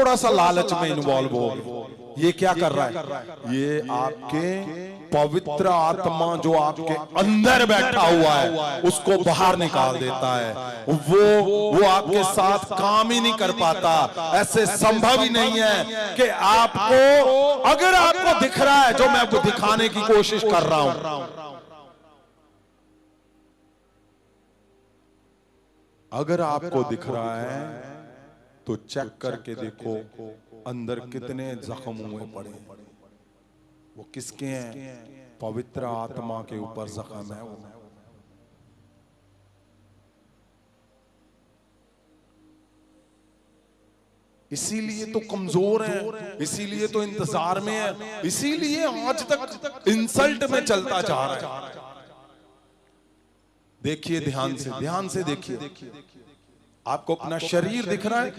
थोड़ा सा लालच में इन्वॉल्व हो गए। ये क्या कर रहा है? ये आपके पवित्र आत्मा जो आपके अंदर बैठा हुआ है उसको बाहर निकाल देता है। वो आपके साथ काम ही नहीं कर पाता। ऐसे संभव ही नहीं है कि आपको, अगर आपको दिख रहा है, जो मैं आपको दिखाने की कोशिश कर रहा हूं, अगर आपको दिख रहा है तो चेक करके देखो अंदर कितने जख्म हुए पड़े। वो किसके हैं? पवित्र आत्मा के ऊपर जख्म है वो। इसीलिए तो कमजोर है, इसीलिए तो इंतजार में है, इसीलिए आज तक इंसल्ट में चलता जा रहा है। देखिए ध्यान से देखिए, आपको अपना शरीर दिख रहा है?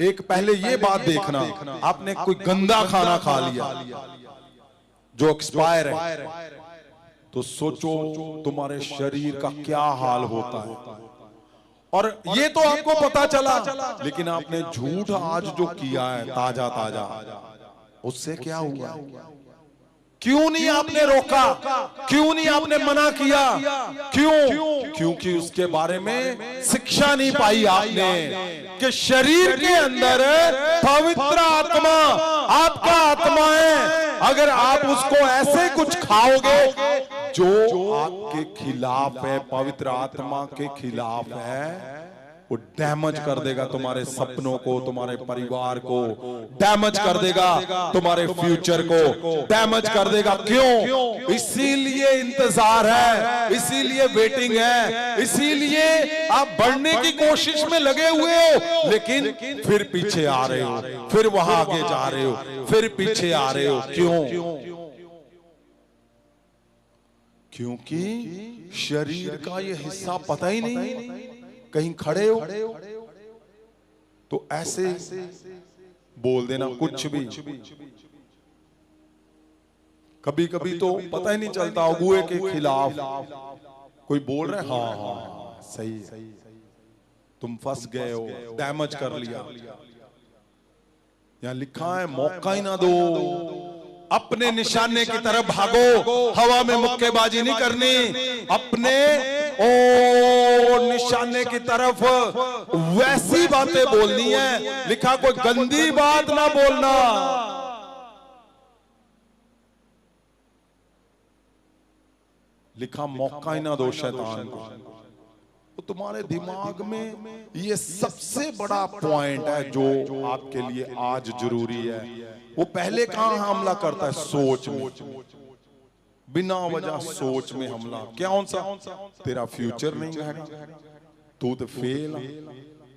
एक पहले ये बात देखना, आपने कोई गंदा खाना खा लिया जो एक्सपायर है, तो सोचो तुम्हारे शरीर का क्या हाल होता है। और ये तो आपको पता चला, लेकिन आपने झूठ आज जो किया है ताजा ताजा, उससे क्या हुआ? क्यों नहीं आपने रोका? क्यों नहीं आपने मना किया? क्यों? क्योंकि उसके बारे में शिक्षा नहीं पाई आपने कि शरीर के अंदर पवित्र आत्मा आपका आत्मा है। अगर आप उसको ऐसे कुछ खाओगे जो आपके खिलाफ है, पवित्र आत्मा के खिलाफ है, वो डैमेज कर देगा तुम्हारे सपनों को, तुम्हारे परिवार को डैमेज कर देगा, तुम्हारे फ्यूचर को डैमेज कर देगा। क्यों? इसीलिए इंतजार है, इसीलिए वेटिंग है, इसीलिए आप बढ़ने की कोशिश में लगे हुए हो, लेकिन फिर पीछे आ रहे हो, फिर वहां आगे जा रहे हो, फिर पीछे आ रहे हो। क्यों? क्योंकि शरीर का ये हिस्सा पता ही नहीं। कहीं खड़े हो तो ऐसे बोल देना कुछ भी। कभी कभी तो पता ही नहीं चलता, अगुए के खिलाफ कोई बोल रहे, हाँ हाँ सही है, तुम फंस गए हो, डैमेज कर लिया। यहां लिखा है मौका ही ना दो, अपने निशाने की तरफ भागो, हवा में मुक्केबाजी नहीं करनी, अपने निशाने की तरफ वैसी बातें बोलनी है। लिखा कोई गंदी बात ना बोलना। लिखा मौका ही ना दो शैतान को। तो तुम्हारे दिमाग में ये सबसे बड़ा पॉइंट है जो आपके लिए आज जरूरी है। वो पहले कहां हमला करता है? सोच में, बिना वजह सोच में हमला। कौन सा? तेरा फ्यूचर नहीं रहेगा, तू तो फेल,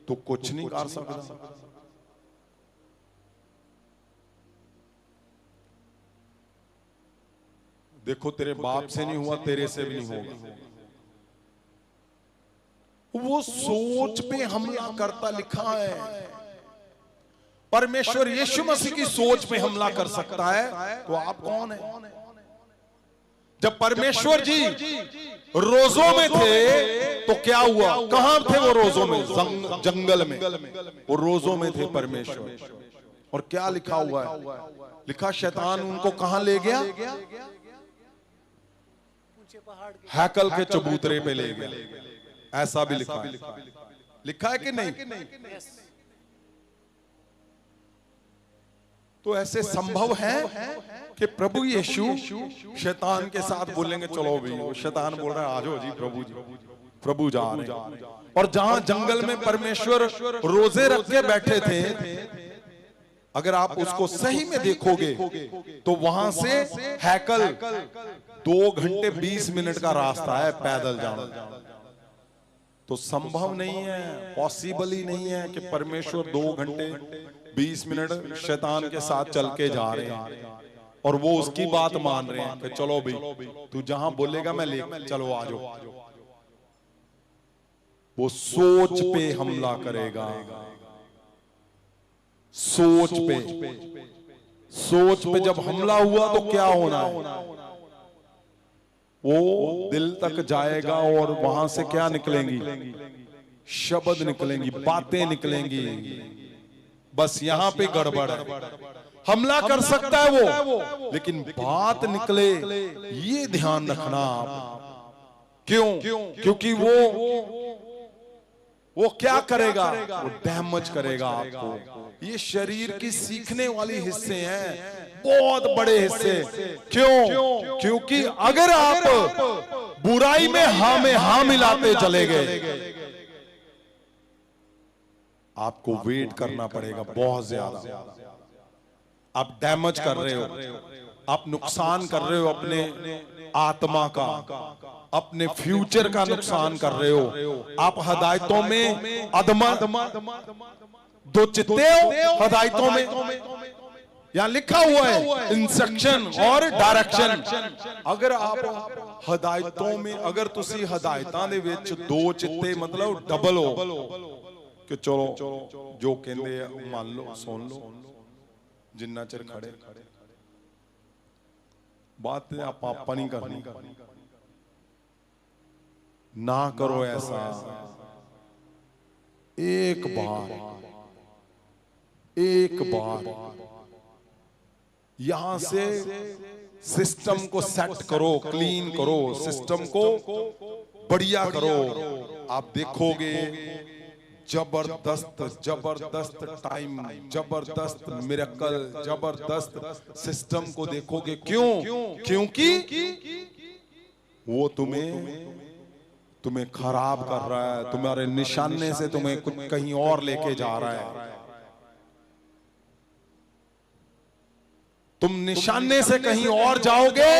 तू कुछ नहीं कर सकता। देखो तेरे बाप से नहीं हुआ, तेरे से भी नहीं होगा। वो सोच पे हमला करता लिखा है। परमेश्वर यीशु मसीह की सोच पे हमला कर सकता है, तो आप कौन है? जब परमेश्वर जी रोजों में थे तो क्या हुआ? कहां थे वो? रोजों में, जंगल में। वो रोजों में थे परमेश्वर। और क्या लिखा हुआ है? लिखा शैतान उनको कहां ले गया? हैकल के चबूतरे पे ले गया। ऐसा भी लिखा है। लिखा है कि नहीं? तो ऐसे संभव है कि प्रभु यीशु शैतान के साथ बोलेंगे चलो भी, शैतान बोल रहा है आजो जी प्रभु जी, प्रभु जा रहे हैं। और जहां जंगल में परमेश्वर रोजे रख के बैठे थे, अगर आप उसको सही में देखोगे तो वहां से हैकल 2 घंटे 20 मिनट का रास्ता है पैदल जाना। तो संभव नहीं है, पॉसिबल ही नहीं है कि परमेश्वर 2 घंटे 20 मिनट शैतान के साथ चल के जा रहे हैं और वो उसकी बात मान रहे हैं कि चलो भाई तू जहां बोलेगा मैं ले, चलो आ जाओ। वो सोच पे हमला करेगा, सोच पे जब हमला हुआ तो क्या होना है? वो दिल तक जाएगा और वहां से क्या निकलेंगी? शब्द निकलेंगी, बातें निकलेंगी, बस यहां पे गड़बड़ है। हमला कर सकता है वो, लेकिन बात निकले ये ध्यान रखना आप। क्यों? क्योंकि वो क्या करेगा? वो डैमेज करेगा आपको। ये शरीर की सीखने वाली हिस्से हैं, बहुत बड़े हिस्से। क्यों? क्योंकि अगर आप बुराई में हाँ मिलाते चले गए, आपको वेट करना पड़ेगा बहुत ज्यादा। आप डैमेज कर रहे हो, आप नुकसान कर रहे हो अपने आत्मा का, अपने फ्यूचर का नुकसान कर रहे हो। आप हदायतों में दो चित्ते हो। हदायतों में यहां लिखा हुआ है इंस्ट्रक्शन और डायरेक्शन। अगर आप हदायतों में, अगर तुसी हदायतां दे विच दो चित्ते मतलब डबल हो कि चलो जो कहंदे मान लो, सुन लो, जिन्ना चिर खड़े बात आप नहीं करनी। ना करो ऐसा। एक बार यहां से सिस्टम को सेट करो, क्लीन करो, सिस्टम को बढ़िया करो। आप देखोगे जबरदस्त टाइम, जबरदस्त मिरेकल, जबरदस्त सिस्टम को देखोगे। क्यों? क्योंकि वो तुम्हें खराब कर रहा है, तुम्हारे निशाने से तुम्हें कुछ कहीं और लेके जा रहा है। तुम निशाने से कहीं और जाओगे।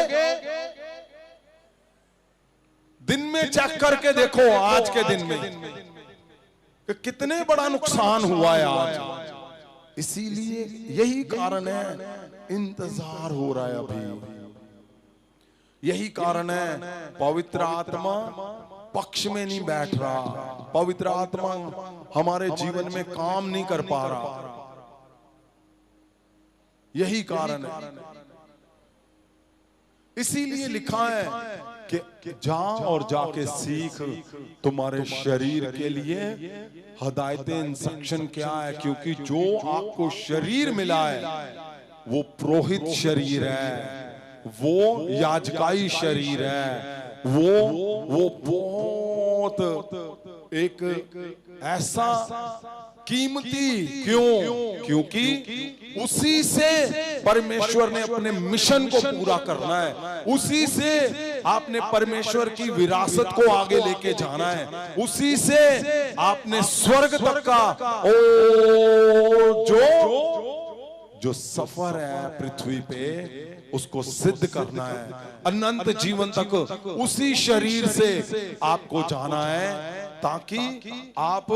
दिन में चेक करके देखो, आज के दिन में कि कितने बड़ा नुकसान हुआ है आज। इसीलिए यही कारण है इंतजार हो रहा है अभी। यही कारण है पवित्र आत्मा पक्ष में नहीं बैठ रहा, पवित्र आत्मा हमारे जीवन में काम नहीं कर पा रहा। यही कारण है। इसीलिए लिखा है कि जा और जाके सीख, तुम्हारे शरीर के लिए हदायतें, इंस्ट्रक्शन क्या है। क्योंकि जो आपको शरीर मिला है वो पुरोहित शरीर है, वो याजकाई शरीर है, वो बहुत एक ऐसा कीमती। क्यों? क्योंकि उसी से परमेश्वर ने अपने मिशन को पूरा करना है। उसी से आपने परमेश्वर की विरासत को आगे लेके जाना है। उसी से आपने स्वर्ग तक का जो सफर है पृथ्वी पे उसको सिद्ध करना है। अनंत जीवन तक उसी शरीर से आपको जाना है, ताकि आप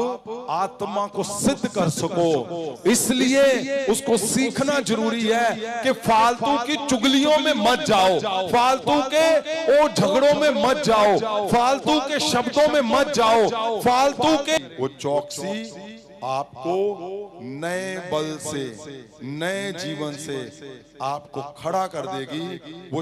आत्मा को सिद्ध कर सको। इसलिए उसको सीखना जरूरी है कि फालतू की चुगलियों में मत जाओ, फालतू के ओ झगड़ों में मत जाओ, फालतू के शब्दों में मत जाओ, फालतू के। वो चौकसी आपको नए बल से, नए जीवन से आपको खड़ा कर देगी। वो